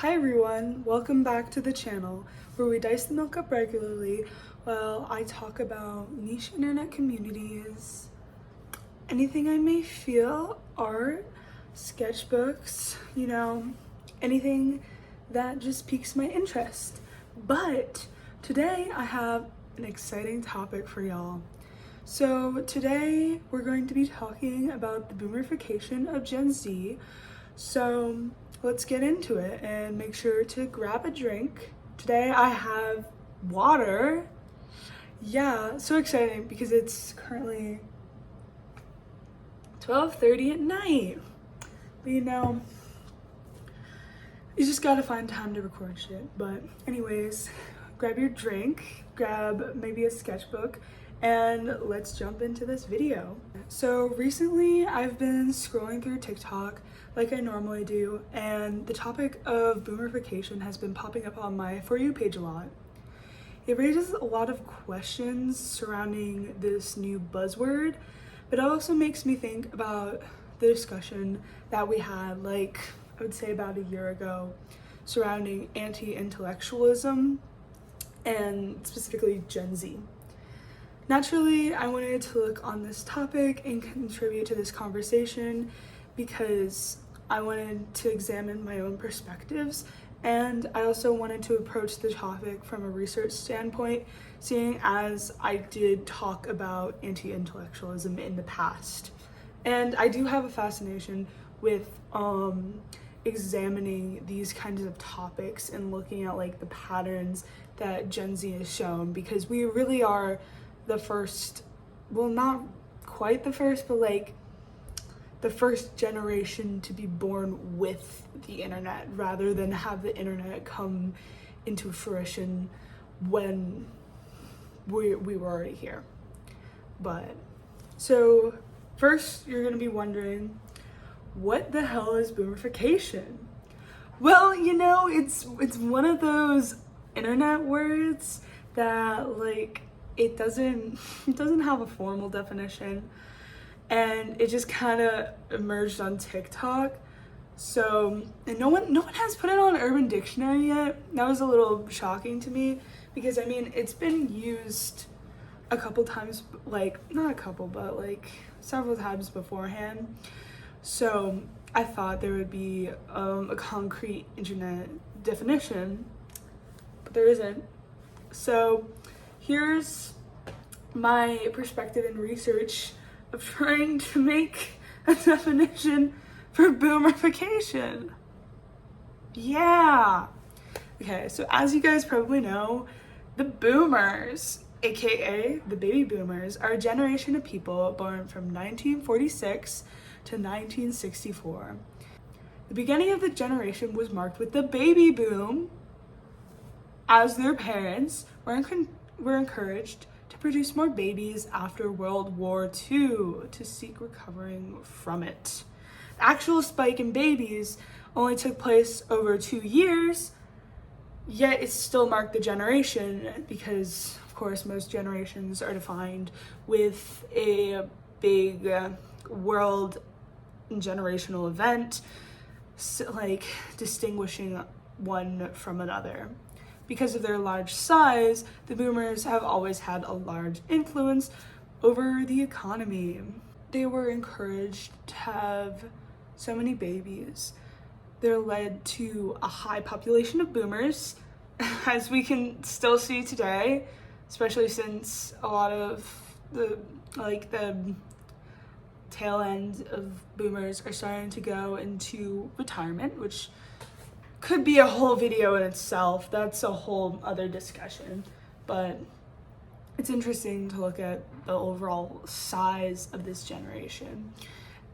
Hi everyone, welcome back to the channel where we dice the milk up regularly while I talk about niche internet communities, anything I may feel, art, sketchbooks, anything that just piques my interest. But today I have an exciting topic for y'all. So today we're going to be talking about the Boomerfacation of Gen Z. So let's get into it and make sure to grab a drink. Today I have water. Yeah, so exciting because it's currently 12:30 at night. But you just gotta find time to record shit. But anyways, grab your drink, grab maybe a sketchbook, and let's jump into this video. So recently I've been scrolling through TikTok like I normally do, and the topic of boomerification has been popping up on my For You page a lot. It raises a lot of questions surrounding this new buzzword, but it also makes me think about the discussion that we had, like I would say about a year ago, surrounding anti-intellectualism and specifically Gen Z. Naturally, I wanted to look on this topic and contribute to this conversation because I wanted to examine my own perspectives, and I also wanted to approach the topic from a research standpoint, seeing as I did talk about anti-intellectualism in the past. And I do have a fascination with examining these kinds of topics and looking at like the patterns that Gen Z has shown, because we really are the first, well, not quite the first, but like the first generation to be born with the internet rather than have the internet come into fruition when we were already here. But so first you're gonna be wondering, what the hell is boomerification? Well, it's one of those internet words that like it doesn't have a formal definition, and it just kind of emerged on TikTok. So, and no one has put it on Urban Dictionary yet. That was a little shocking to me because it's been used a couple times, like not a couple, but like several times beforehand. So I thought there would be a concrete internet definition, but there isn't. So here's my perspective and research of trying to make a definition for boomerification. Yeah. Okay, so as you guys probably know, the boomers, aka the baby boomers, are a generation of people born from 1946 to 1964. The beginning of the generation was marked with the baby boom, as their parents were encouraged to produce more babies after World War II to seek recovering from it. The actual spike in babies only took place over 2 years, yet it still marked the generation because, of course, most generations are defined with a big world and generational event, like distinguishing one from another. Because of their large size, the boomers have always had a large influence over the economy. They were encouraged to have so many babies. They're led to a high population of boomers, as we can still see today, especially since a lot of the tail end of boomers are starting to go into retirement, which could be a whole video in itself. That's a whole other discussion, but it's interesting to look at the overall size of this generation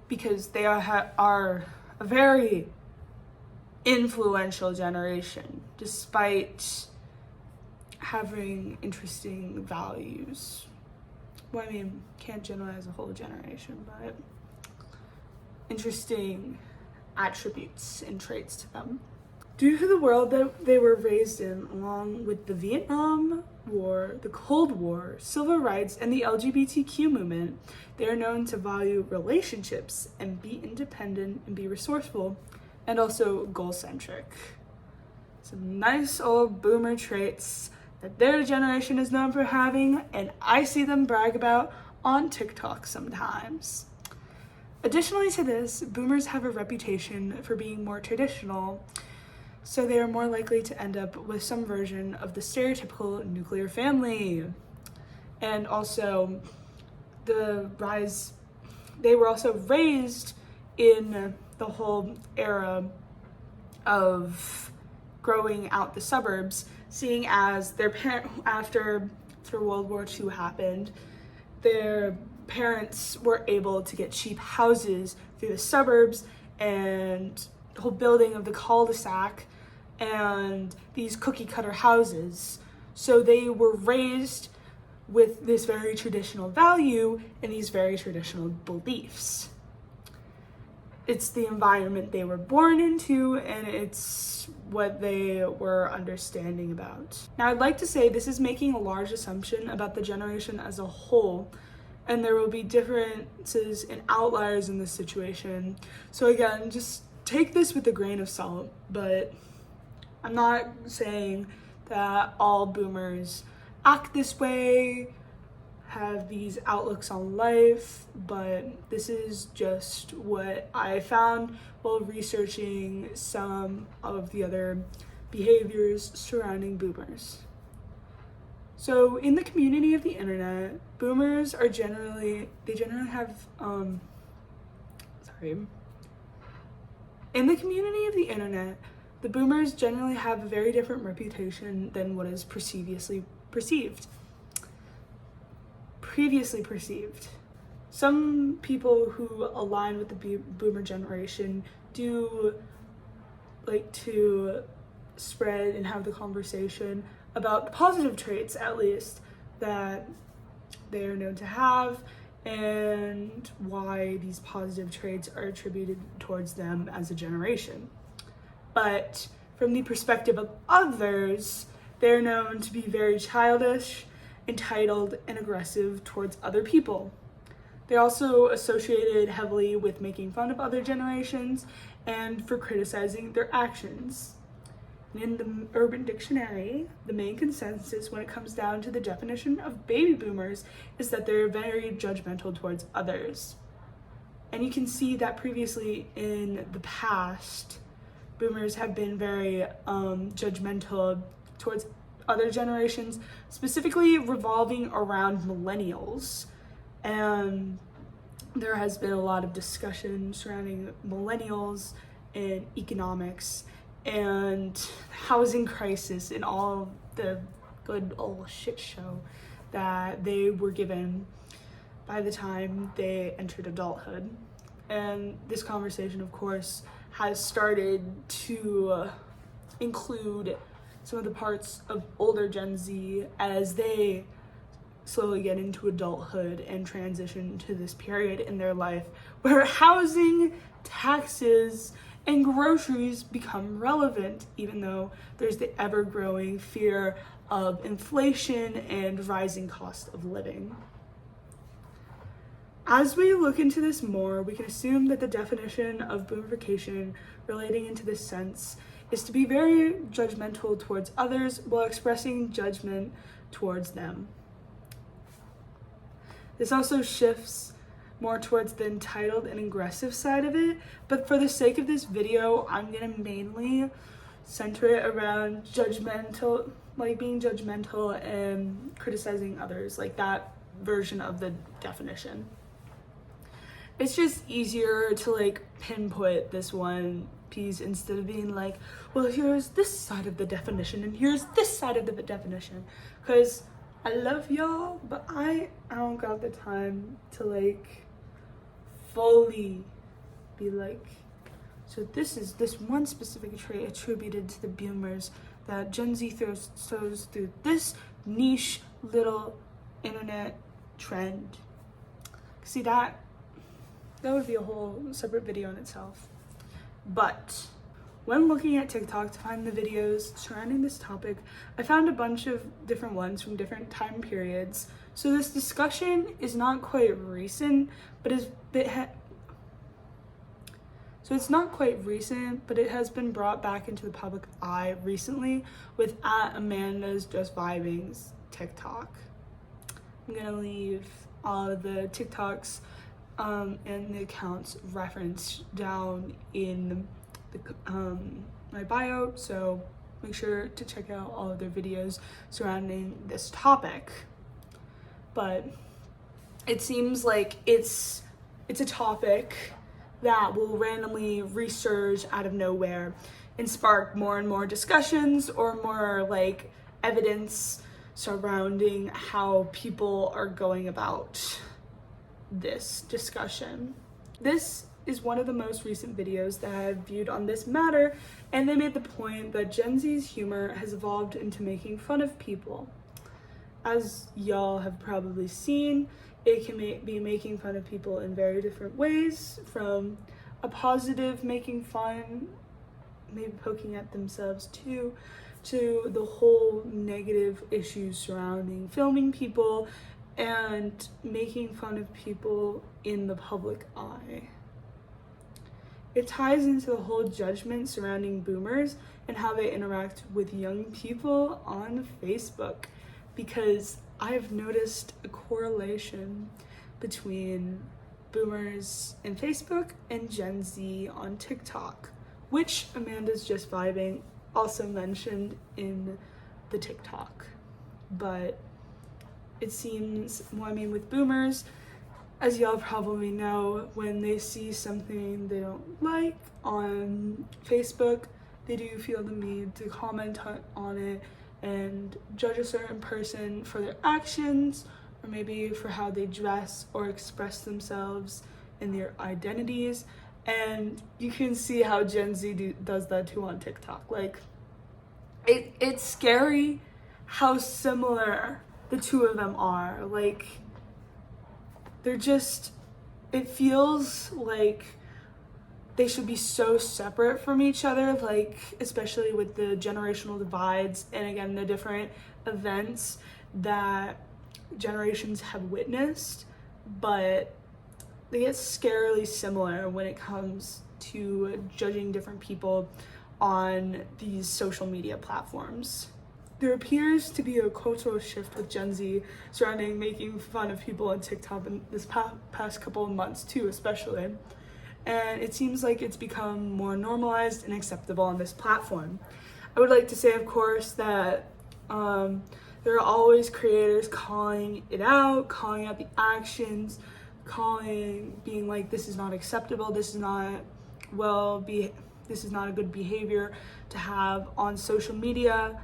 because they are a very influential generation despite having interesting values. Well, can't generalize a whole generation, but interesting attributes and traits to them. Due to the world that they were raised in, along with the Vietnam War, the Cold War, civil rights, and the LGBTQ movement, they are known to value relationships and be independent and be resourceful, and also goal-centric. some nice old boomer traits that their generation is known for having, and I see them brag about on TikTok sometimes. Additionally to this, boomers have a reputation for being more traditional, so they are more likely to end up with some version of the stereotypical nuclear family. And also, they were also raised in the whole era of growing out the suburbs, seeing as their after World War II happened, their parents were able to get cheap houses through the suburbs and the whole building of the cul-de-sac and these cookie cutter houses. So they were raised with this very traditional value and these very traditional beliefs. It's the environment they were born into, and it's what they were understanding about. Now, I'd like to say this is making a large assumption about the generation as a whole, and there will be differences and outliers in this situation. So again, just take this with a grain of salt, but I'm not saying that all boomers act this way, have these outlooks on life, but this is just what I found while researching some of the other behaviors surrounding boomers. So in the community of the internet, boomers are generally have in the community of the internet, the boomers generally have a very different reputation than what is previously perceived. Some people who align with the boomer generation do like to spread and have the conversation about the positive traits, at least, that they are known to have and why these positive traits are attributed towards them as a generation. But from the perspective of others, they're known to be very childish, entitled, and aggressive towards other people. They're also associated heavily with making fun of other generations and for criticizing their actions. And in the Urban Dictionary, the main consensus when it comes down to the definition of baby boomers is that they're very judgmental towards others. And you can see that previously in the past, boomers have been very judgmental towards other generations, specifically revolving around millennials. And there has been a lot of discussion surrounding millennials and economics and housing crisis and all the good old shit show that they were given by the time they entered adulthood. And this conversation, of course, has started to include some of the parts of older Gen Z as they slowly get into adulthood and transition to this period in their life where housing, taxes, and groceries become relevant, even though there's the ever-growing fear of inflation and rising cost of living. As we look into this more, we can assume that the definition of boomerfication relating into this sense is to be very judgmental towards others while expressing judgment towards them. This also shifts more towards the entitled and aggressive side of it, but for the sake of this video, I'm gonna mainly center it around judgmental, like being judgmental and criticizing others, like that version of the definition. It's just easier to like pinpoint this one piece instead of being like, well, here's this side of the definition and here's this side of the definition, because I love y'all, but I don't got the time to like fully be like, so this is this one specific trait attributed to the boomers that Gen Z throws through this niche little internet trend. See, that would be a whole separate video in itself. But when looking at TikTok to find the videos surrounding this topic, I found a bunch of different ones from different time periods. So this discussion is not quite recent, but So it's not quite recent, but it has been brought back into the public eye recently with @Amanda's Just Vibing's TikTok. I'm gonna leave all of the TikToks and the accounts referenced down in the, my bio, so make sure to check out all of their videos surrounding this topic. But it seems like it's a topic that will randomly resurge out of nowhere and spark more and more discussions or more like evidence surrounding how people are going about this discussion. This is one of the most recent videos that I've viewed on this matter, and they made the point that Gen Z's humor has evolved into making fun of people. As y'all have probably seen, it can be making fun of people in very different ways, from a positive making fun, maybe poking at themselves too, to the whole negative issues surrounding filming people and making fun of people in the public eye. It ties into the whole judgment surrounding boomers and how they interact with young people on Facebook, because I've noticed a correlation between boomers in Facebook and Gen Z on TikTok, which Amanda's Just Vibing also mentioned in the TikTok. But it seems, well, I mean, with boomers, as y'all probably know, when they see something they don't like on Facebook, they do feel the need to comment on it and judge a certain person for their actions, or maybe for how they dress or express themselves in their identities. And you can see how Gen Z does that too on TikTok. Like, it's scary how similar the two of them are. Like, they're just, it feels like they should be so separate from each other, like, especially with the generational divides and, again, the different events that generations have witnessed. But they get scarily similar when it comes to judging different people on these social media platforms. There appears to be a cultural shift with Gen Z surrounding making fun of people on TikTok in this past couple of months too, especially. And it seems like it's become more normalized and acceptable on this platform. I would like to say, of course, that there are always creators calling it out, calling out the actions, being like, this is not acceptable, this is not this is not a good behavior to have on social media.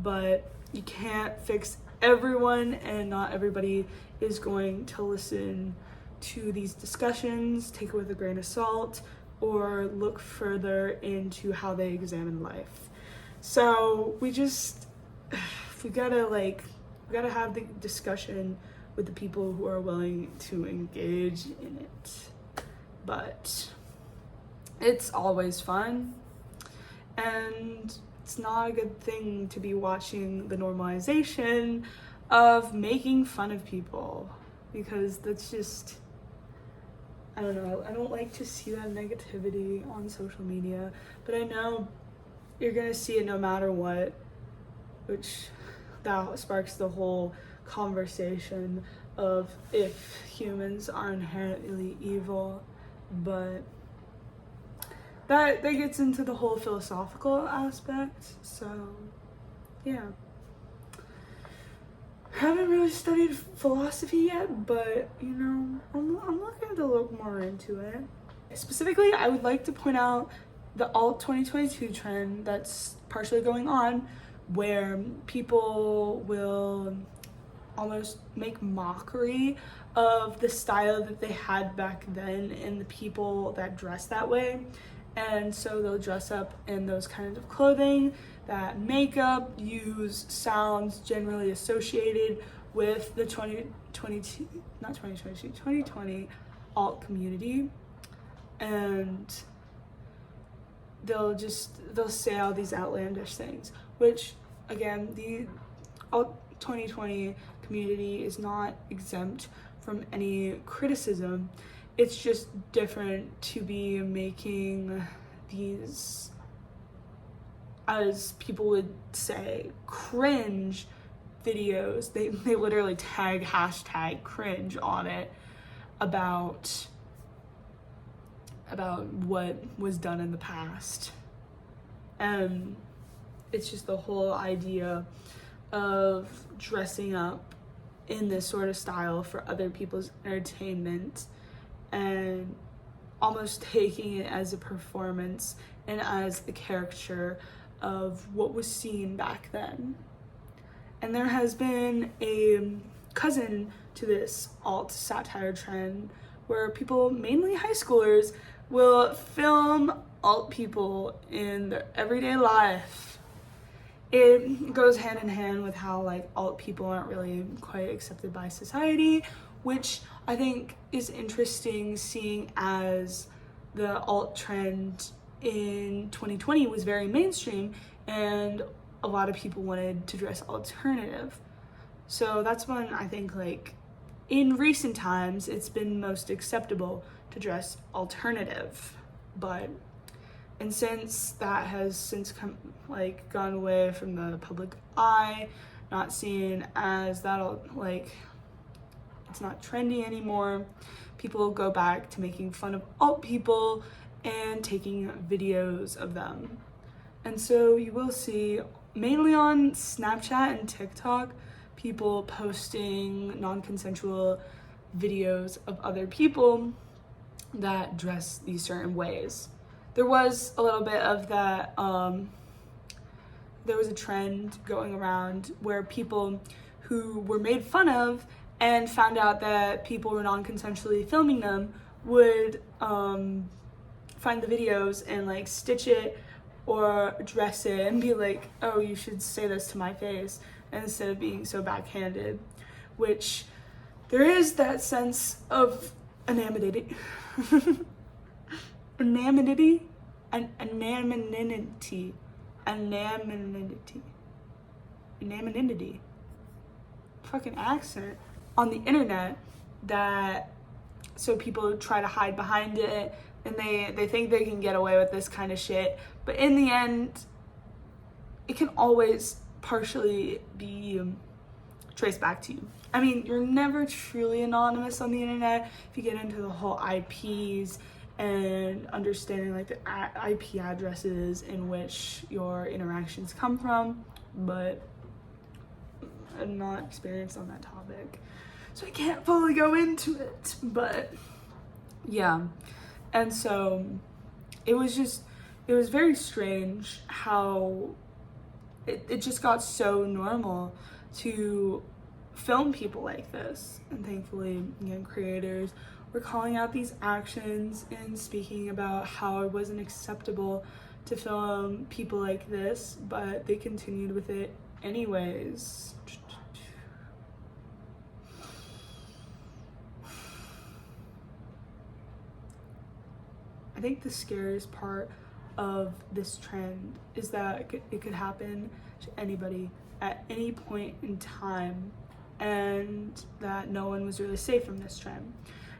But you can't fix everyone, and not everybody is going to listen to these discussions, take it with a grain of salt, or look further into how they examine life. So we gotta have the discussion with the people who are willing to engage in it. But it's always fun, and it's not a good thing to be watching the normalization of making fun of people, because that's just, I don't know, I don't like to see that negativity on social media, but I know you're gonna see it no matter what, which that sparks the whole conversation of if humans are inherently evil. But that gets into the whole philosophical aspect. So yeah, haven't really studied philosophy yet, but you know, I'm looking to look more into it. Specifically, I would like to point out the alt 2022 trend that's partially going on, where people will almost make mockery of the style that they had back then and the people that dress that way. And so they'll dress up in those kinds of clothing, that makeup, use sounds generally associated with the 2020 alt community. And they'll say all these outlandish things, which, again, the alt 2020 community is not exempt from any criticism. it's just different to be making these, as people would say, cringe videos. They literally tag hashtag cringe on it about what was done in the past. And it's just the whole idea of dressing up in this sort of style for other people's entertainment and almost taking it as a performance and as a caricature of what was seen back then. And there has been a cousin to this alt satire trend where people, mainly high schoolers, will film alt people in their everyday life. It goes hand in hand with how like alt people aren't really quite accepted by society, which I think is interesting, seeing as the alt trend in 2020 was very mainstream and a lot of people wanted to dress alternative. So that's when I think like in recent times it's been most acceptable to dress alternative. And since that has since gone away from the public eye, not seen as that, like, it's not trendy anymore, people go back to making fun of alt people and taking videos of them. And so you will see, mainly on Snapchat and TikTok, people posting non-consensual videos of other people that dress these certain ways. There was a little bit of that, there was a trend going around where people who were made fun of and found out that people were non-consensually filming them would find the videos and like stitch it or dress it and be like, oh, you should say this to my face, instead of being so backhanded, which there is that sense of anonymity. Anonymity? Fucking accent on the internet, that so people try to hide behind it and they think they can get away with this kind of shit, but in the end it can always partially be traced back to you. I mean, you're never truly anonymous on the internet if you get into the whole IPs and understanding like the IP addresses in which your interactions come from, but I'm not experienced on that topic, so I can't fully go into it. But yeah, and so it was very strange how it just got so normal to film people like this. And thankfully, again, creators were calling out these actions and speaking about how it wasn't acceptable to film people like this, but they continued with it anyways. I think the scariest part of this trend is that it could happen to anybody at any point in time, and that no one was really safe from this trend.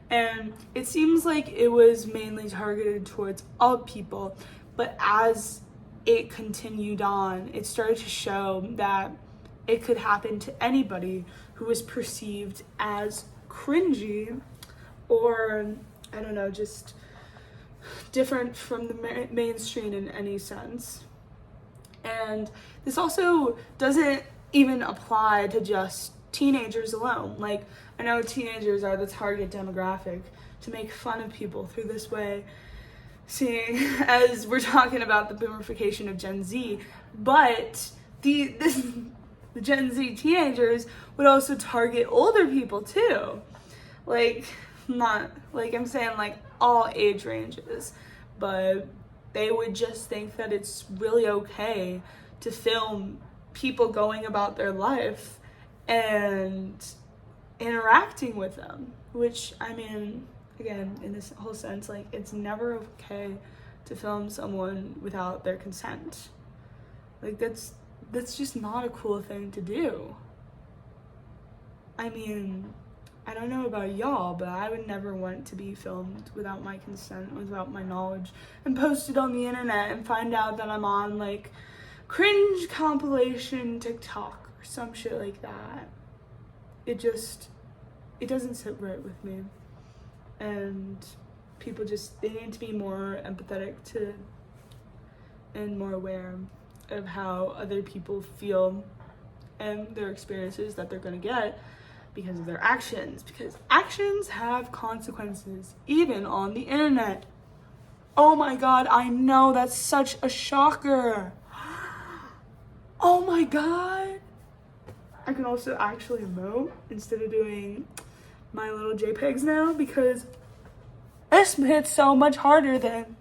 And it seems like it was mainly targeted towards alt people, but as it continued on, it started to show that it could happen to anybody who was perceived as cringy or, I don't know, just different from the mainstream in any sense. And this also doesn't even apply to just teenagers alone. Like, I know teenagers are the target demographic to make fun of people through this way, seeing as we're talking about the Boomerfacation of Gen Z, but the Gen Z teenagers would also target older people too. Like, not like I'm saying like all age ranges, but they would just think that it's really okay to film people going about their life and interacting with them, which, I mean, again, in this whole sense, like, it's never okay to film someone without their consent. Like, that's just not a cool thing to do. I mean, I don't know about y'all, but I would never want to be filmed without my consent, without my knowledge, and posted on the internet and find out that I'm on like cringe compilation TikTok or some shit like that. It doesn't sit right with me. And people they need to be more empathetic to and more aware of how other people feel and their experiences that they're gonna get because of their actions, because actions have consequences, even on the internet. Oh my god, I know, that's such a shocker. Oh my god. I can also actually emote instead of doing my little JPEGs now, because this hits so much harder than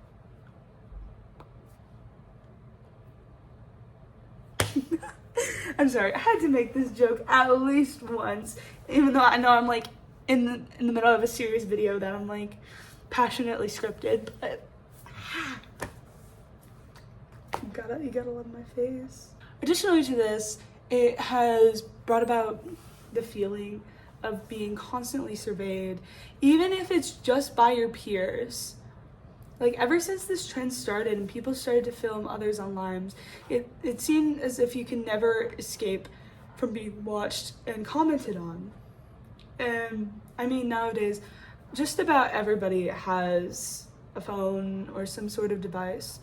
I'm sorry, I had to make this joke at least once, even though I know I'm like in the middle of a serious video that I'm like passionately scripted, but you gotta love my face. Additionally to this, it has brought about the feeling of being constantly surveyed, even if it's just by your peers. Like, ever since this trend started and people started to film others online, it seemed as if you can never escape from being watched and commented on. And I mean, nowadays, just about everybody has a phone or some sort of device,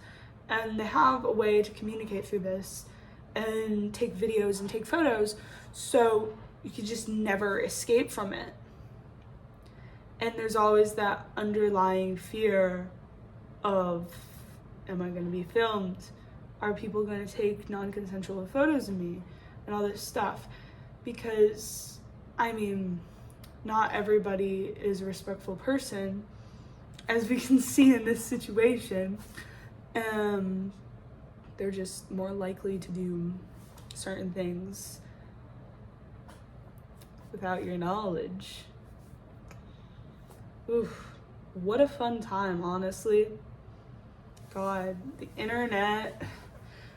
and they have a way to communicate through this and take videos and take photos, so you can just never escape from it. And there's always that underlying fear of, am I going to be filmed? Are people going to take non-consensual photos of me? And all this stuff. Because, I mean, not everybody is a respectful person, as we can see in this situation. They're just more likely to do certain things without your knowledge. Oof, what a fun time, honestly. God, the internet,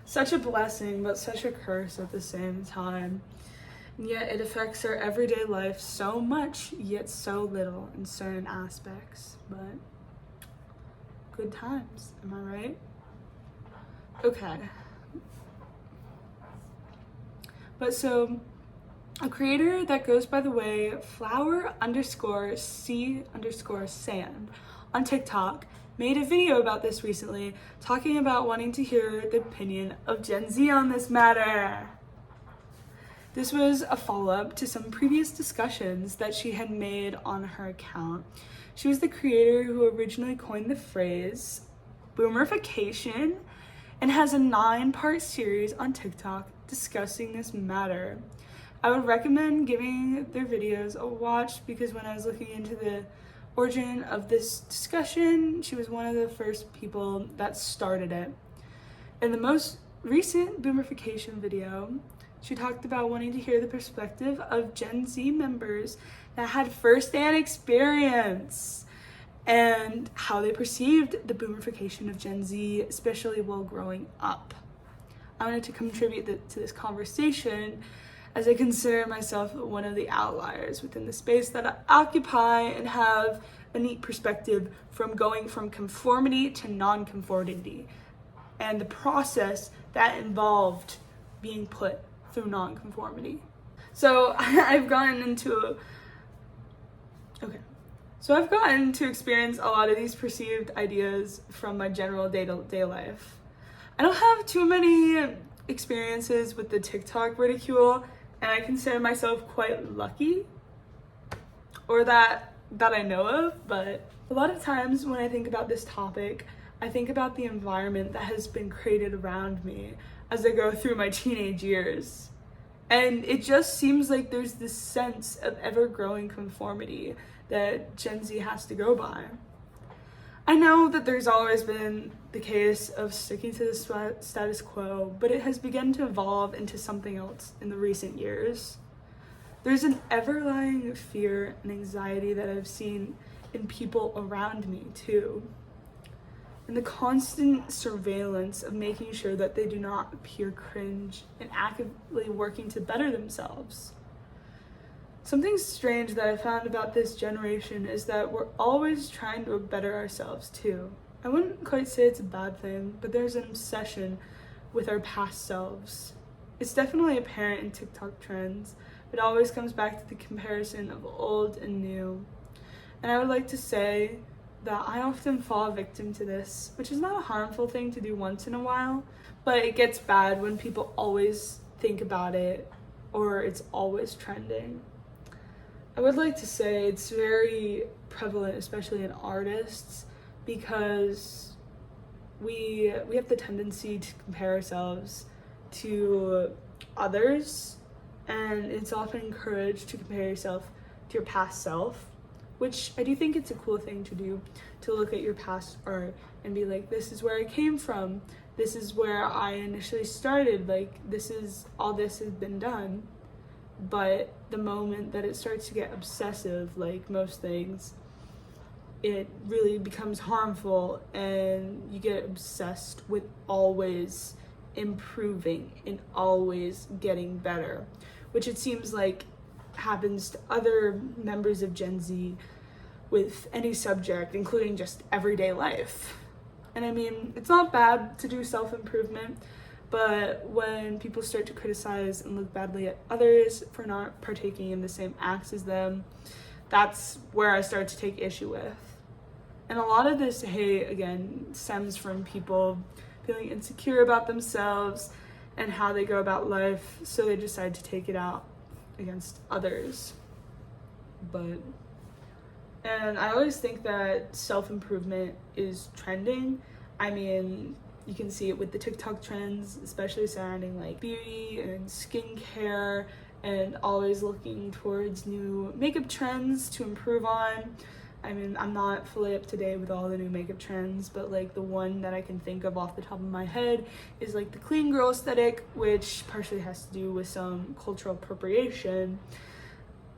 such a blessing, but such a curse at the same time. And yet it affects our everyday life so much, yet so little in certain aspects. But good times, am I right? Okay. But so, a creator that goes by the way flower_C_sand on TikTok made a video about this recently, talking about wanting to hear the opinion of Gen Z on this matter. This was a follow-up to some previous discussions that she had made on her account. She was the creator who originally coined the phrase Boomerfacation and has a 9-part series on TikTok discussing this matter. I would recommend giving their videos a watch, because when I was looking into the origin of this discussion, she was one of the first people that started it. In the most recent Boomerfacation video, she talked about wanting to hear the perspective of Gen Z members that had first-hand experience and how they perceived the Boomerfacation of Gen Z, especially while growing up. I wanted to contribute to this conversation, as I consider myself one of the outliers within the space that I occupy and have a neat perspective from going from conformity to non-conformity and the process that involved being put through non-conformity. So I've gotten to experience a lot of these perceived ideas from my general day-to-day life. I don't have too many experiences with the TikTok ridicule, and I consider myself quite lucky, or that I know of, but a lot of times when I think about this topic, I think about the environment that has been created around me as I go through my teenage years. And it just seems like there's this sense of ever-growing conformity that Gen Z has to go by. I know that there's always been the case of sticking to the status quo, but it has begun to evolve into something else in the recent years. There's an everlying fear and anxiety that I've seen in people around me too. And the constant surveillance of making sure that they do not appear cringe and actively working to better themselves. Something strange that I found about this generation is that we're always trying to better ourselves too. I wouldn't quite say it's a bad thing, but there's an obsession with our past selves. It's definitely apparent in TikTok trends. It always comes back to the comparison of old and new. And I would like to say that I often fall victim to this, which is not a harmful thing to do once in a while, but it gets bad when people always think about it or it's always trending. I would like to say it's very prevalent, especially in artists, because we have the tendency to compare ourselves to others, and it's often encouraged to compare yourself to your past self, which I do think it's a cool thing to do, to look at your past art and be like, this is where I came from, this is where I initially started, like this is all this has been done. But the moment that it starts to get obsessive, like most things, it really becomes harmful, and you get obsessed with always improving and always getting better, which it seems like happens to other members of Gen Z with any subject, including just everyday life. And I mean, it's not bad to do self-improvement, but when people start to criticize and look badly at others for not partaking in the same acts as them, that's where I start to take issue with. And a lot of this hate, again, stems from people feeling insecure about themselves and how they go about life, so they decide to take it out against others. And I always think that self-improvement is trending. I mean, you can see it with the TikTok trends, especially surrounding like beauty and skincare, and always looking towards new makeup trends to improve on. I mean, I'm not fully up to date with all the new makeup trends, but like the one that I can think of off the top of my head is like the clean girl aesthetic, which partially has to do with some cultural appropriation.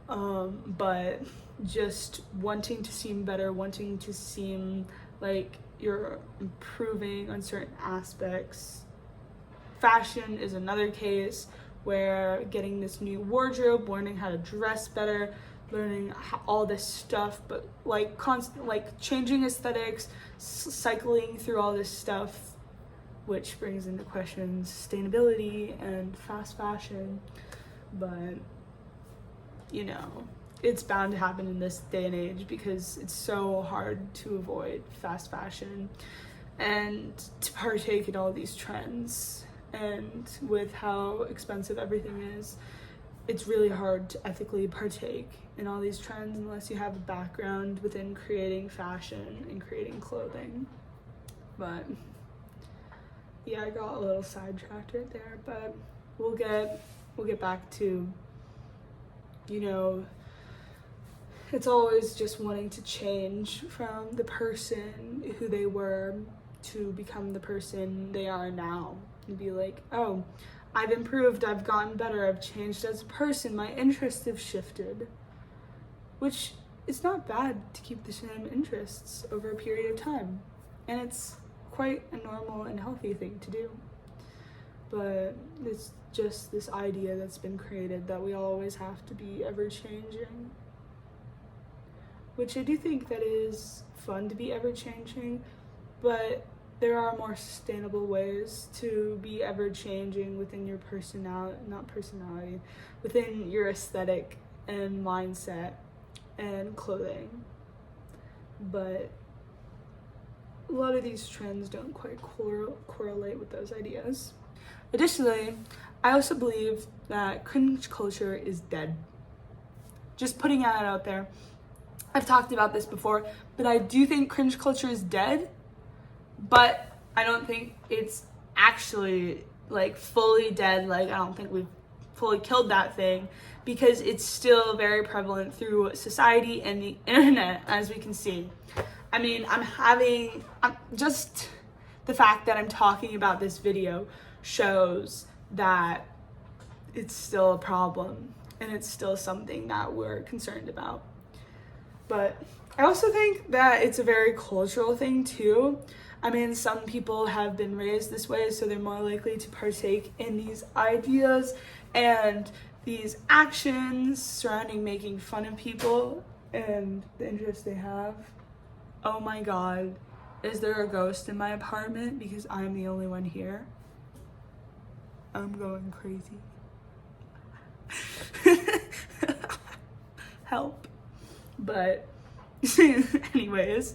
But just wanting to seem better, wanting to seem like you're improving on certain aspects. Fashion is another case where getting this new wardrobe, learning how to dress better, learning all this stuff, but like constant, like changing aesthetics, cycling through all this stuff, which brings into question sustainability and fast fashion. But you know, it's bound to happen in this day and age because it's so hard to avoid fast fashion and to partake in all these trends. And with how expensive everything is, it's really hard to ethically partake in all these trends unless you have a background within creating fashion and creating clothing. But yeah, I got a little sidetracked right there, but we'll get back to, you know, it's always just wanting to change from the person who they were to become the person they are now, and be like, oh, I've improved, I've gotten better, I've changed as a person, my interests have shifted. Which is not bad to keep the same interests over a period of time. And it's quite a normal and healthy thing to do. But it's just this idea that's been created that we always have to be ever-changing. Which I do think that is fun to be ever-changing, but there are more sustainable ways to be ever-changing within your within your aesthetic and mindset and clothing. But a lot of these trends don't quite correlate with those ideas. Additionally, I also believe that cringe culture is dead. Just putting that out there. I've talked about this before, but I do think cringe culture is dead, but I don't think it's actually like fully dead. Like, I don't think we've fully killed that thing, because it's still very prevalent through society and the internet, as we can see. I mean, just the fact that I'm talking about this video shows that it's still a problem and it's still something that we're concerned about. But I also think that it's a very cultural thing too. I mean, some people have been raised this way, so they're more likely to partake in these ideas and these actions surrounding making fun of people and the interests they have. Oh my God, is there a ghost in my apartment because I'm the only one here? I'm going crazy. Help. But anyways,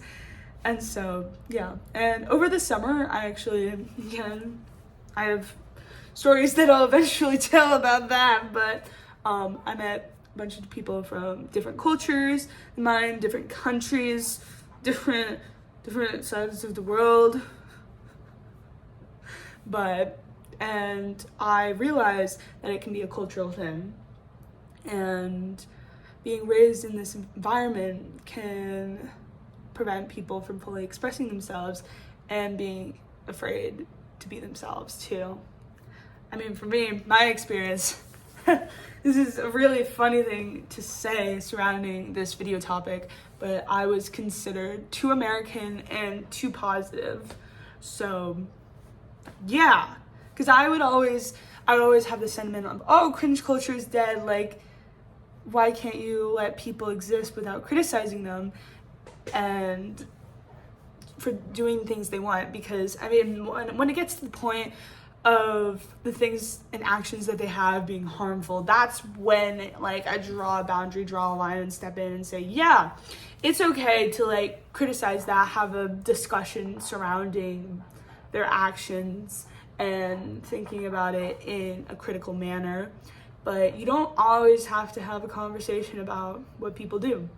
and so yeah, and over the summer I actually, again, I have stories that I'll eventually tell about that, but I met a bunch of people from different cultures, mine, different countries, different sides of the world, and I realized that it can be a cultural thing, and being raised in this environment can prevent people from fully expressing themselves and being afraid to be themselves too. I mean, for me, my experience, this is a really funny thing to say surrounding this video topic, but I was considered too American and too positive. So yeah, because I would always have the sentiment of, oh, cringe culture is dead, like, why can't you let people exist without criticizing them and for doing things they want? Because I mean, when it gets to the point of the things and actions that they have being harmful, that's when like I draw a boundary, draw a line, and step in and say, yeah, it's okay to like criticize that, have a discussion surrounding their actions and thinking about it in a critical manner. But you don't always have to have a conversation about what people do.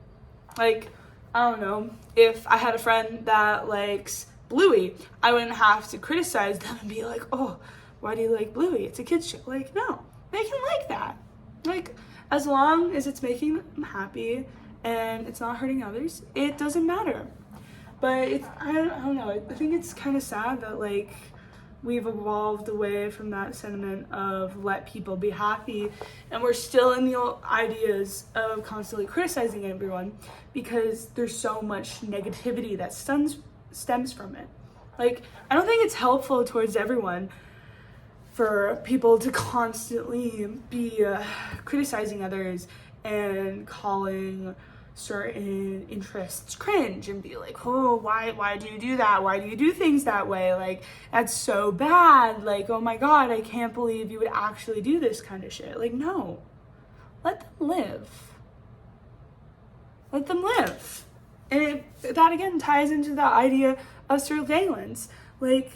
Like, I don't know, if I had a friend that likes Bluey, I wouldn't have to criticize them and be like, oh, why do you like Bluey? It's a kid's show. Like, no, they can like that. Like, as long as it's making them happy and it's not hurting others, it doesn't matter. But I don't know, I think it's kind of sad that like we've evolved away from that sentiment of let people be happy, and we're still in the old ideas of constantly criticizing everyone because there's so much negativity that stems from it. Like, I don't think it's helpful towards everyone for people to constantly be criticizing others and calling certain interests cringe and be like, oh, why do you do that? Why do you do things that way? Like, that's so bad. Like, oh my God, I can't believe you would actually do this kind of shit. Like, no, let them live. Let them live. And that again ties into the idea of surveillance. Like,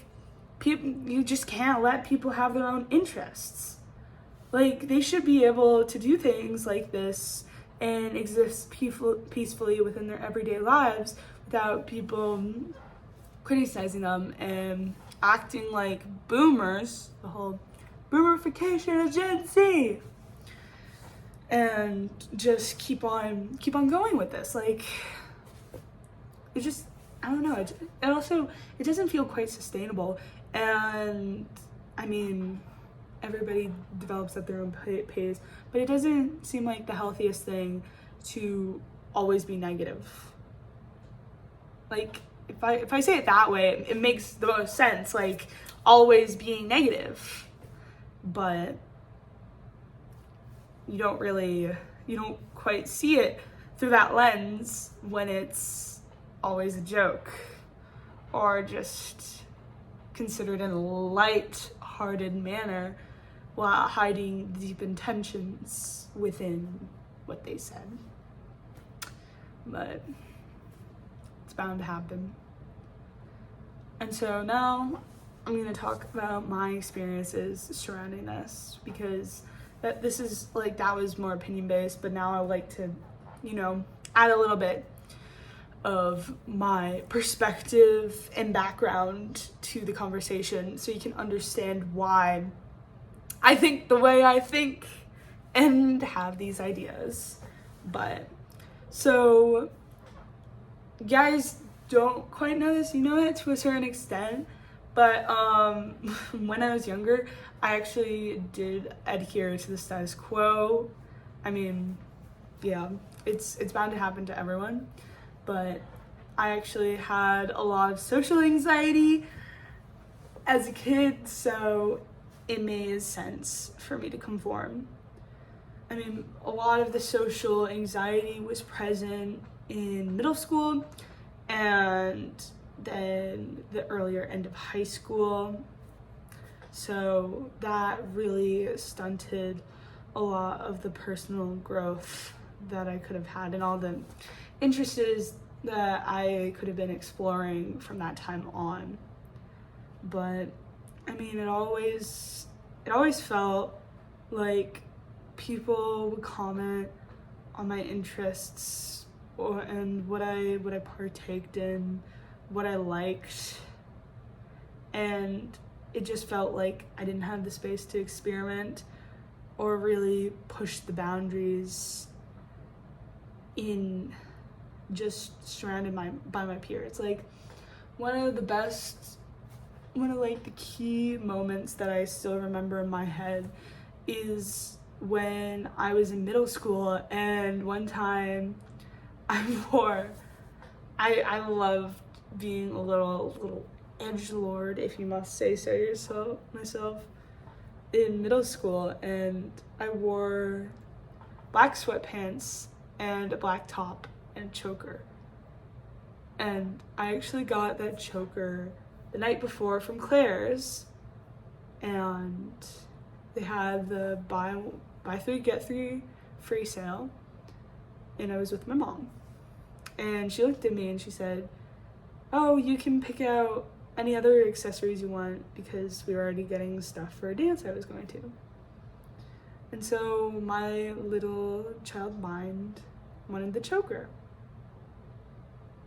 people, you just can't let people have their own interests. Like, they should be able to do things like this and exist peacefully within their everyday lives without people criticizing them and acting like boomers, the whole Boomerfacation of Gen Z, and just keep on going with this. Like, it just, I don't know, it doesn't feel quite sustainable. And I mean, everybody develops at their own pace, but it doesn't seem like the healthiest thing to always be negative. Like, if I say it that way, it makes the most sense, like always being negative, but you don't quite see it through that lens when it's always a joke or just considered in a light-hearted manner while hiding deep intentions within what they said. But it's bound to happen. And so now I'm going to talk about my experiences surrounding this, because that was more opinion based, but now I would like to, add a little bit of my perspective and background to the conversation so you can understand why I think the way I think and have these ideas. But so guys don't quite know this, you know it to a certain extent, but when I was younger, I actually did adhere to the status quo. I mean, yeah, it's bound to happen to everyone, but I actually had a lot of social anxiety as a kid, so it made sense for me to conform. I mean, a lot of the social anxiety was present in middle school and then the earlier end of high school. So that really stunted a lot of the personal growth that I could have had and all the interests that I could have been exploring from that time on. But I mean, it always felt like people would comment on my interests and what I partaked in, what I liked, and it just felt like I didn't have the space to experiment or really push the boundaries in just surrounded by my peers. Like one of like the key moments that I still remember in my head is when I was in middle school, and one time I loved being a little edgelord, if you must say so myself, in middle school, and I wore black sweatpants and a black top and a choker. And I actually got that choker the night before from Claire's, and they had the buy 3 get 3 free sale, and I was with my mom, and she looked at me and she said, "Oh, you can pick out any other accessories you want," because we were already getting stuff for a dance I was going to. And so my little child mind wanted the choker,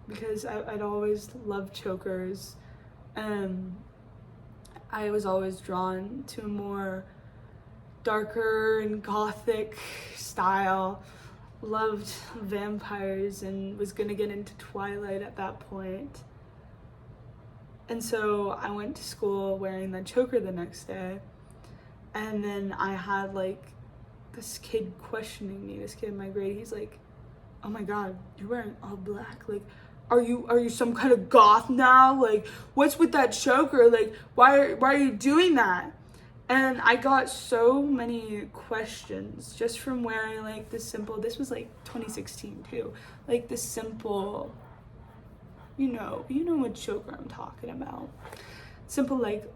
because I'd always loved chokers. I was always drawn to a more darker and gothic style, loved vampires, and was gonna get into Twilight at that point. And so I went to school wearing that choker the next day, and then I had like this kid questioning me, this kid in my grade. He's like, "Oh my god, you're wearing all black, like are you some kind of goth now? Like, what's with that choker? Like, why are you doing that?" And I got so many questions just from wearing like this was like 2016 too, like this simple, you know what choker I'm talking about, simple like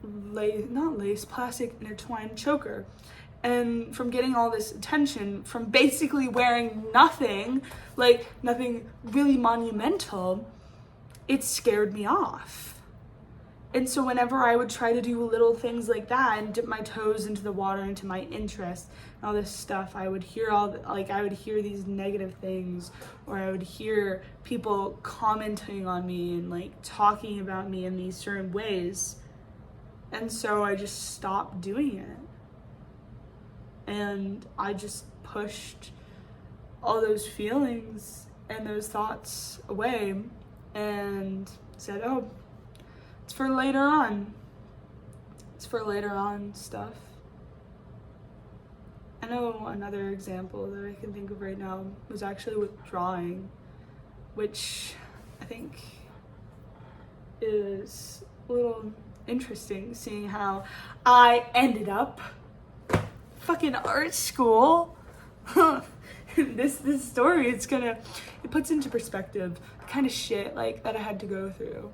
not lace, plastic intertwined choker. And from getting all this attention from basically wearing nothing, like nothing really monumental, it scared me off. And so whenever I would try to do little things like that and dip my toes into the water, into my interest and all this stuff, I would hear I would hear these negative things, or I would hear people commenting on me and like talking about me in these certain ways. And so I just stopped doing it. And I just pushed all those feelings and those thoughts away and said, "Oh, it's for later on. It's for later on stuff." I know another example that I can think of right now was actually with drawing, which I think is a little interesting, seeing how I ended up fucking art school. This story, it puts into perspective the kind of shit like that I had to go through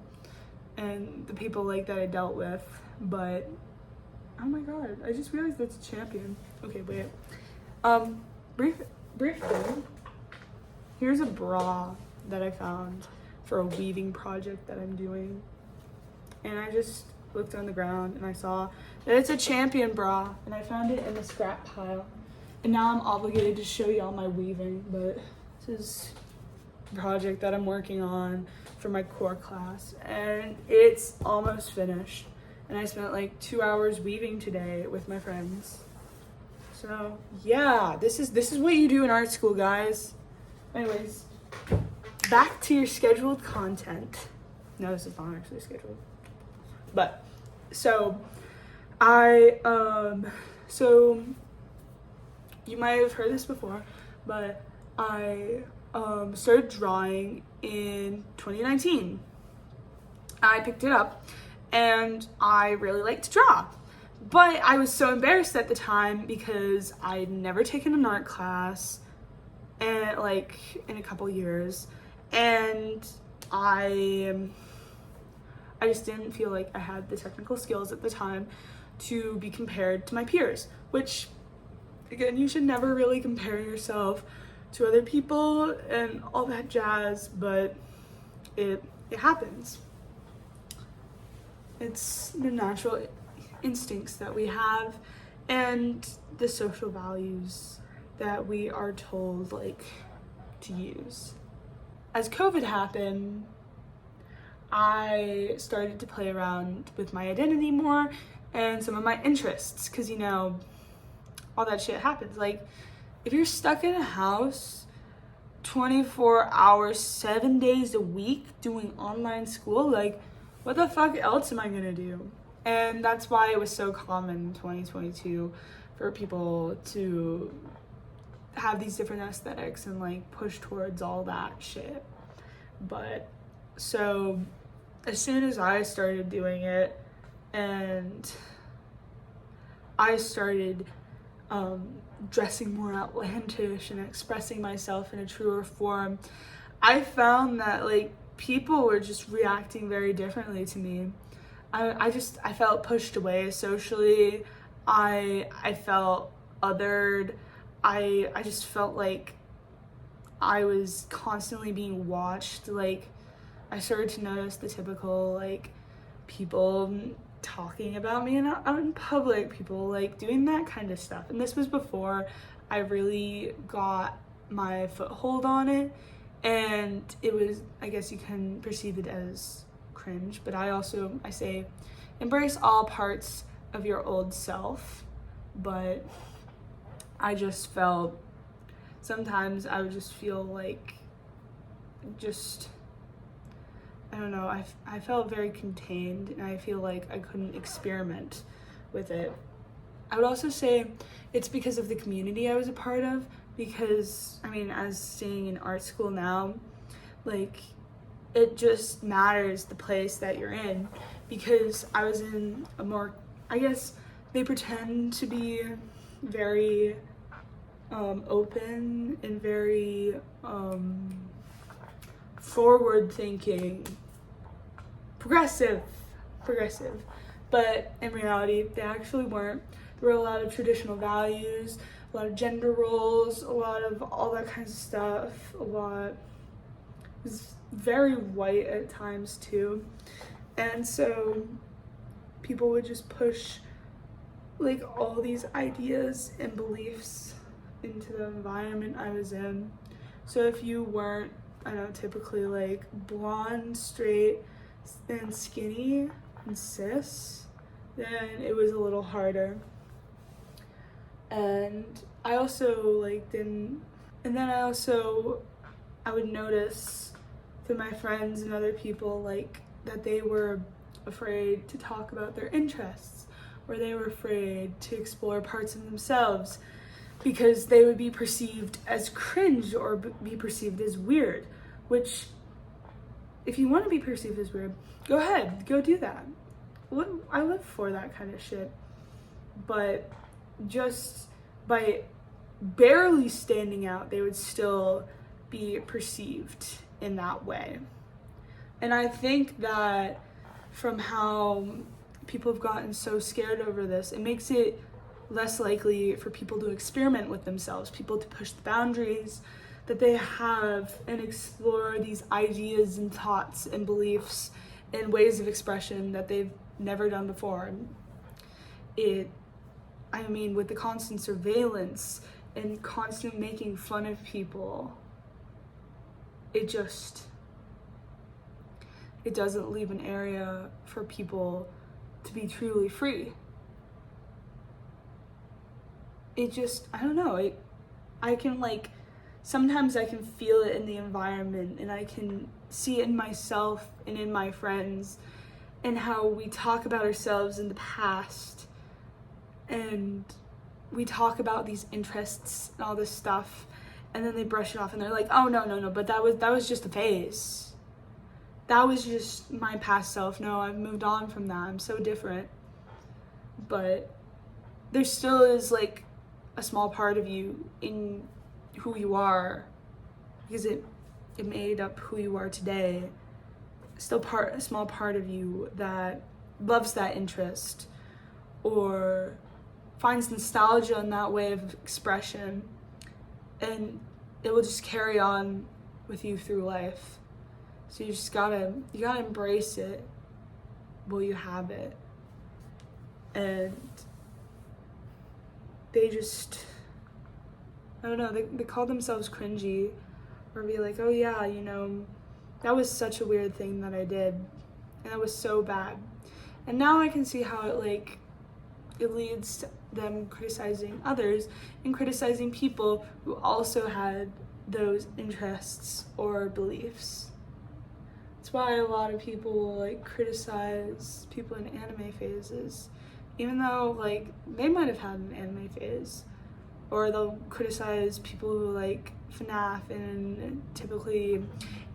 and the people like that I dealt with. But oh my god, I just realized that's a champion. Okay, wait. Brief thing. Here's a bra that I found for a weaving project that I'm doing, and I just looked on the ground and I saw that it's a champion bra, and I found it in the scrap pile, and now I'm obligated to show y'all my weaving. But this is a project that I'm working on for my core class, and it's almost finished, and I spent like 2 hours weaving today with my friends. So yeah, this is what you do in art school, guys. Anyways, back to your scheduled content. No, this is not actually scheduled. But so so you might have heard this before, but I started drawing in 2019. I picked it up and I really like to draw. But I was so embarrassed at the time because I'd never taken an art class and like in a couple years, and I just didn't feel like I had the technical skills at the time to be compared to my peers, which again, you should never really compare yourself to other people and all that jazz, but it happens. It's the natural instincts that we have and the social values that we are told like to use. As COVID happened, I started to play around with my identity more and some of my interests, because all that shit happens. Like, if you're stuck in a house 24 hours, 7 days a week doing online school, like, what the fuck else am I gonna do? And that's why it was so common in 2022 for people to have these different aesthetics and like push towards all that shit. But so as soon as I started doing it and I started dressing more outlandish and expressing myself in a truer form, I found that like people were just reacting very differently to me. I felt pushed away socially. I felt othered. I just felt like I was constantly being watched. Like, I started to notice the typical like people talking about me out in public, people like doing that kind of stuff. And this was before I really got my foothold on it, and it was, I guess you can perceive it as cringe, but I say embrace all parts of your old self. But I just felt, sometimes I would just feel like I don't know, I felt very contained, and I feel like I couldn't experiment with it. I would also say it's because of the community I was a part of, because as staying in art school now, like, it just matters the place that you're in, because I was in a more, I guess they pretend to be very open and very forward thinking, progressive, but in reality they actually weren't. There were a lot of traditional values, a lot of gender roles, a lot of all that kinds of stuff. It was very white at times too, and so people would just push like all these ideas and beliefs into the environment I was in. So if you weren't, typically like blonde, straight, and skinny and cis, then it was a little harder. And I also I would notice through my friends and other people like that they were afraid to talk about their interests, or they were afraid to explore parts of themselves because they would be perceived as cringe or be perceived as weird, which, if you want to be perceived as weird, go ahead, go do that. I live for that kind of shit. But just by barely standing out, they would still be perceived in that way. And I think that from how people have gotten so scared over this, it makes it less likely for people to experiment with themselves, people to push the boundaries that they have and explore these ideas and thoughts and beliefs and ways of expression that they've never done before. With the constant surveillance and constant making fun of people, it doesn't leave an area for people to be truly free. Sometimes I can feel it in the environment, and I can see it in myself and in my friends, and how we talk about ourselves in the past, and we talk about these interests and all this stuff, and then they brush it off and they're like, oh no, but that was just a phase. That was just my past self. No, I've moved on from that. I'm so different. But there still is like a small part of you in who you are, because it made up who you are today. Still a small part of you that loves that interest or finds nostalgia in that way of expression, and it will just carry on with you through life. So you gotta embrace it while you have it. And they just, I don't know, they call themselves cringy, or be like, oh yeah, you know, that was such a weird thing that I did, and that was so bad. And now I can see how it leads to them criticizing others and criticizing people who also had those interests or beliefs. That's why a lot of people will like criticize people in anime phases, even though like they might have had an anime phase. Or they'll criticize people who like FNAF and typically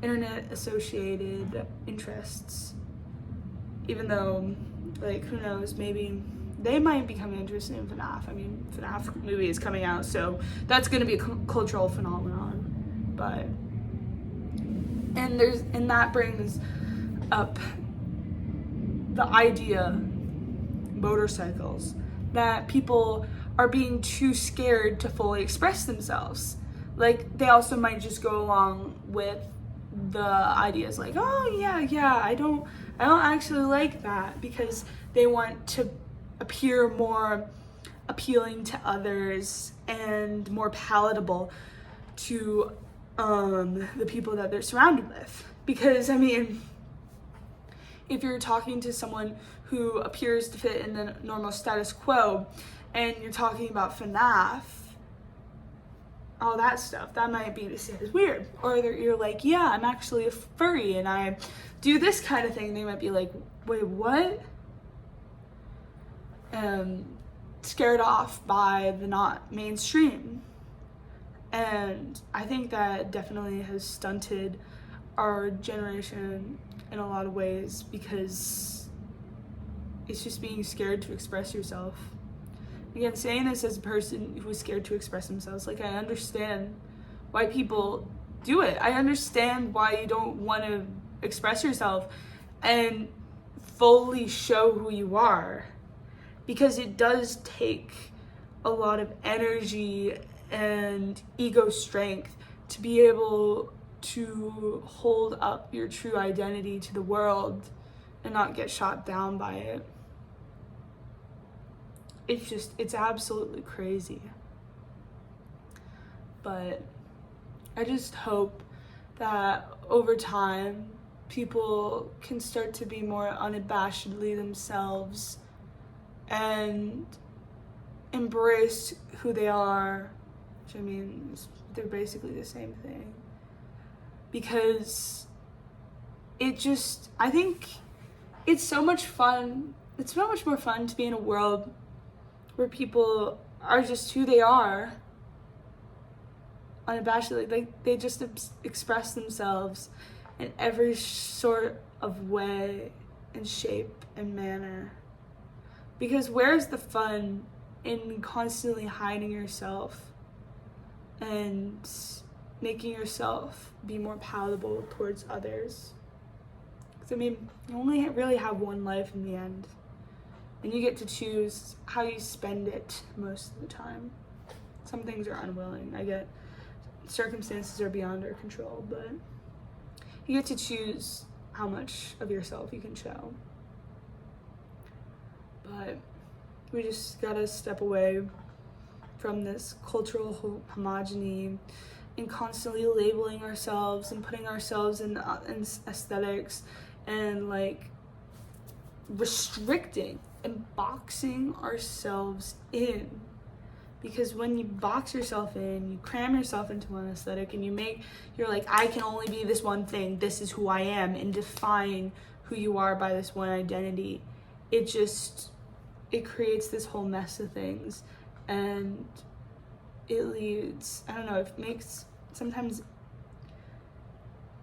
internet associated interests, even though like who knows, maybe they might become interested in FNAF. I mean, FNAF movie is coming out, so that's going to be a cultural phenomenon. But and that brings up the idea, motorcycles, that people are being too scared to fully express themselves. Like they also might just go along with the ideas like, oh yeah, I don't actually like that, because they want to appear more appealing to others and more palatable to the people that they're surrounded with. Because I mean, if you're talking to someone who appears to fit in the normal status quo and you're talking about FNAF, all that stuff, that might be seen as weird. Or you're like, yeah, I'm actually a furry and I do this kind of thing. They might be like, wait, what? Scared off by the not mainstream. And I think that definitely has stunted our generation in a lot of ways, because it's just being scared to express yourself. Again, saying this as a person who is scared to express themselves, like I understand why people do it. I understand why you don't want to express yourself and fully show who you are, because it does take a lot of energy and ego strength to be able to hold up your true identity to the world and not get shot down by it. It's absolutely crazy. But I just hope that over time people can start to be more unabashedly themselves and embrace who they are, which I mean, they're basically the same thing. Because I think it's so much fun. It's so much more fun to be in a world where people are just who they are, unabashedly. They just express themselves in every sort of way and shape and manner. Because where's the fun in constantly hiding yourself and making yourself be more palatable towards others? Because I mean, you only really have one life in the end, and you get to choose how you spend it most of the time. Some things are unwilling. I get circumstances are beyond our control, but you get to choose how much of yourself you can show. But we just gotta step away from this cultural homogeny and constantly labeling ourselves and putting ourselves in aesthetics and like restricting and boxing ourselves in. Because when you box yourself in, you cram yourself into one aesthetic and you're like, I can only be this one thing, this is who I am, and define who you are by this one identity, it creates this whole mess of things. And it leads, I don't know, it makes, sometimes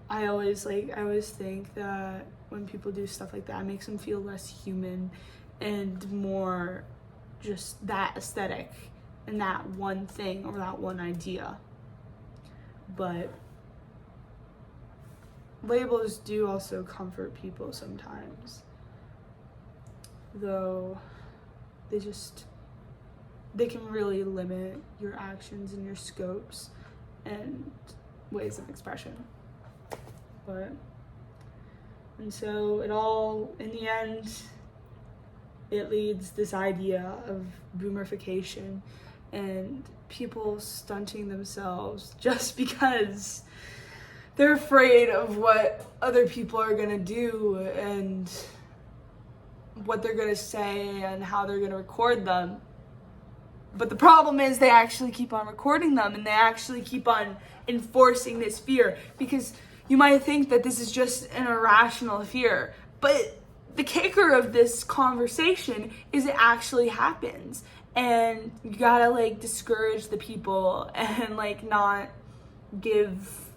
I always think that when people do stuff like that, it makes them feel less human and more just that aesthetic and that one thing or that one idea. But labels do also comfort people sometimes, though they can really limit your actions and your scopes and ways of expression. And so it all, in the end, it leads this idea of boomerfication and people stunting themselves just because they're afraid of what other people are gonna do and what they're gonna say and how they're gonna record them. But the problem is they actually keep on recording them and they actually keep on enforcing this fear, because you might think that this is just an irrational fear, but the kicker of this conversation is it actually happens, and you gotta like discourage the people and like not give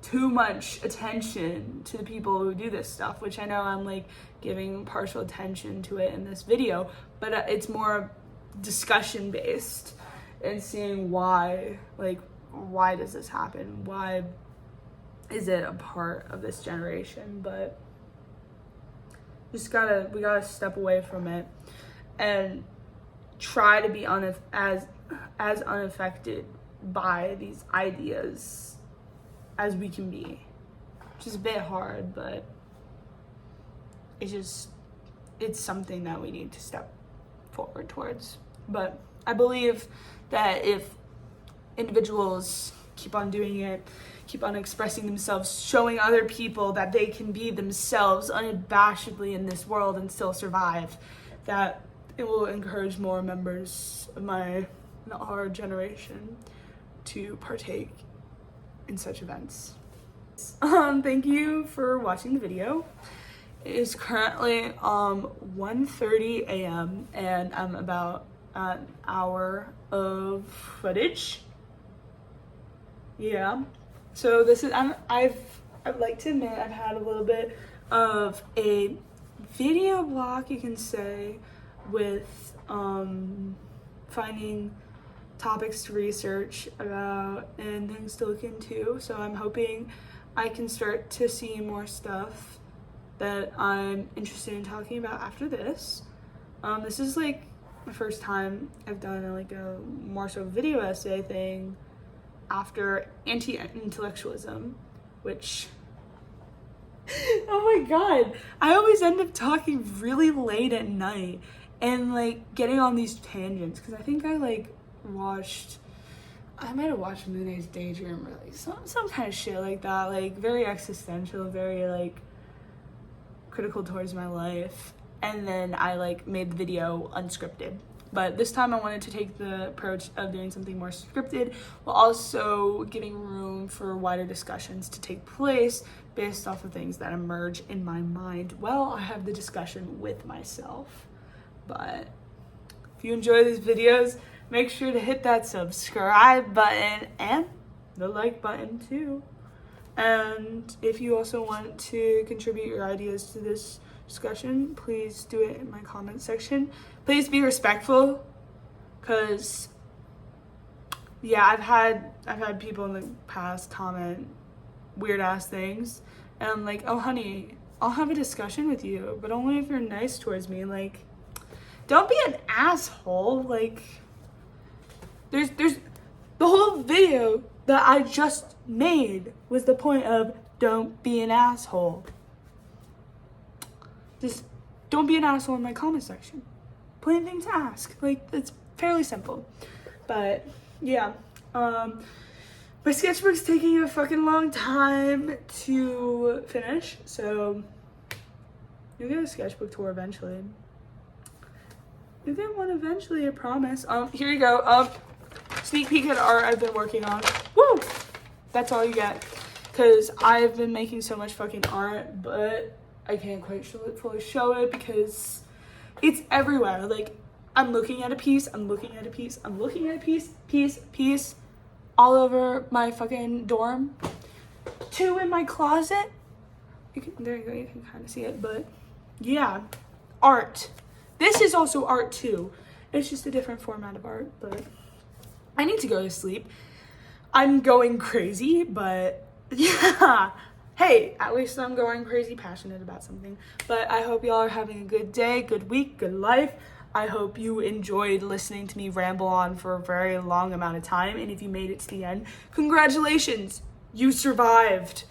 too much attention to the people who do this stuff, which I know I'm like giving partial attention to it in this video, but it's more discussion based and seeing why does this happen? Why is it a part of this generation? But we gotta step away from it and try to be as unaffected by these ideas as we can be, which is a bit hard, but it's something that we need to step forward towards. But I believe that if individuals keep on doing it, keep on expressing themselves, showing other people that they can be themselves unabashedly in this world and still survive, that it will encourage more members of our generation to partake in such events. Thank you for watching the video. It is currently 1:30 a.m. and I'm about an hour of footage. Yeah. So this is I'd like to admit I've had a little bit of a video block, you can say, with finding topics to research about and things to look into. So I'm hoping I can start to see more stuff that I'm interested in talking about after this. This is like the first time I've done like a more so video essay thing after anti-intellectualism, which oh my god, I always end up talking really late at night and like getting on these tangents, because I think I might have watched Moon's Daydream, or like some kind of shit like that, like very existential, very like critical towards my life, and then I like made the video unscripted. But this time I wanted to take the approach of doing something more scripted while also giving room for wider discussions to take place based off of things that emerge in my mind while I have the discussion with myself. But if you enjoy these videos, make sure to hit that subscribe button and the like button too. And if you also want to contribute your ideas to this discussion, please do it in my comment section. Please be respectful, because yeah, I've had people in the past comment weird ass things, and I'm like, oh honey, I'll have a discussion with you, but only if you're nice towards me. Like, don't be an asshole. Like, there's the whole video that I just made was the point of don't be an asshole. Just don't be an asshole in my comment section. Plain thing to ask. Like, it's fairly simple. But yeah, my sketchbook's taking a fucking long time to finish, so you'll get a sketchbook tour eventually. You'll get one eventually, I promise. Here you go. Sneak peek at art I've been working on. Woo! That's all you get, because I've been making so much fucking art, but I can't quite fully show it because it's everywhere. Like, I'm looking at a piece, I'm looking at a piece, I'm looking at a piece, all over my fucking dorm. 2 in my closet. There you go, you can kind of see it, but yeah, art. This is also art too. It's just a different format of art, but I need to go to sleep. I'm going crazy, but yeah. Hey, at least I'm going crazy passionate about something. But I hope y'all are having a good day, good week, good life. I hope you enjoyed listening to me ramble on for a very long amount of time. And if you made it to the end, congratulations, you survived.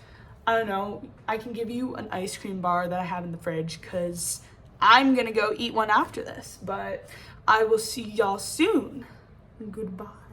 I don't know, I can give you an ice cream bar that I have in the fridge because I'm gonna go eat one after this. But I will see y'all soon. Goodbye.